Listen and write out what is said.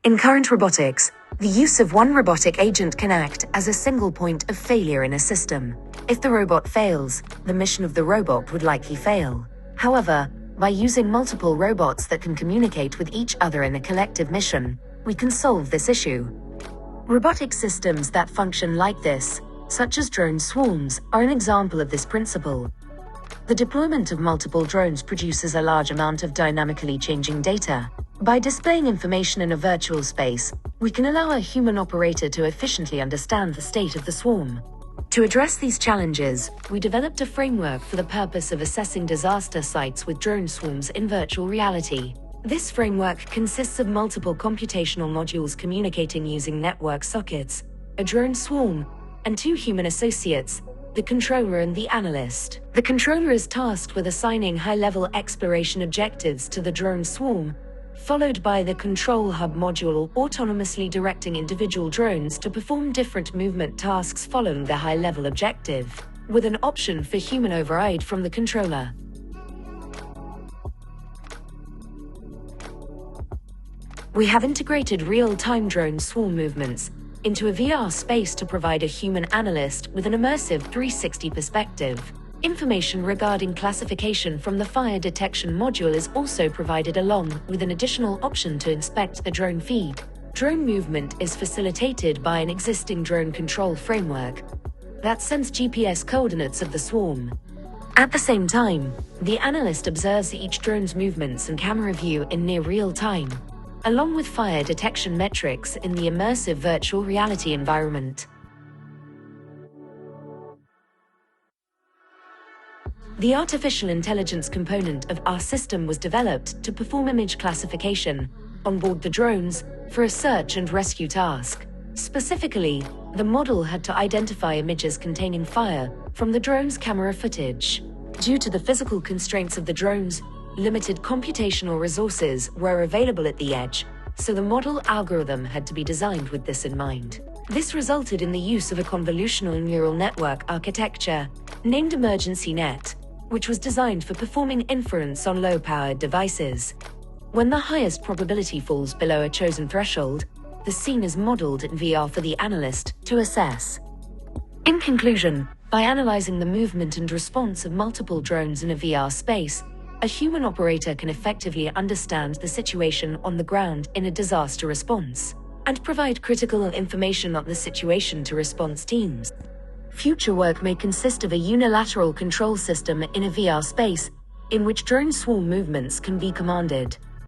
In current robotics, the use of one robotic agent can act as a single point of failure in a system. If the robot fails, the mission of the robot would likely fail. However, by using multiple robots that can communicate with each other in a collective mission, we can solve this issue. Robotic systems that function like this, such as drone swarms, are an example of this principle. The deployment of multiple drones produces a large amount of dynamically changing data. By displaying information in a virtual space, we can allow a human operator to efficiently understand the state of the swarm. To address these challenges, we developed a framework for the purpose of assessing disaster sites with drone swarms in virtual reality. This framework consists of multiple computational modules communicating using network sockets, a drone swarm, and two human associates, the controller and the analyst. The controller is tasked with assigning high-level exploration objectives to the drone swarm, followed by the control hub module autonomously directing individual drones to perform different movement tasks following the high-level objective, with an option for human override from the controller. We have integrated real-time drone swarm movements into a VR space to provide a human analyst with an immersive 360 perspective. Information regarding classification from the fire detection module is also provided along with an additional option to inspect the drone feed. Drone movement is facilitated by an existing drone control framework that sends GPS coordinates of the swarm. At the same time, the analyst observes each drone's movements and camera view in near real time, along with fire detection metrics in the immersive virtual reality environment. The artificial intelligence component of our system was developed to perform image classification on board the drones for a search and rescue task. Specifically, the model had to identify images containing fire from the drone's camera footage. Due to the physical constraints of the drones, limited computational resources were available at the edge, so the model algorithm had to be designed with this in mind. This resulted in the use of a convolutional neural network architecture named EmergencyNet, which was designed for performing inference on low-powered devices. When the highest probability falls below a chosen threshold, the scene is modeled in VR for the analyst to assess. In conclusion, by analyzing the movement and response of multiple drones in a VR space, a human operator can effectively understand the situation on the ground in a disaster response and provide critical information on the situation to response teams. Future work may consist of a unilateral control system in a VR space in which drone swarm movements can be commanded.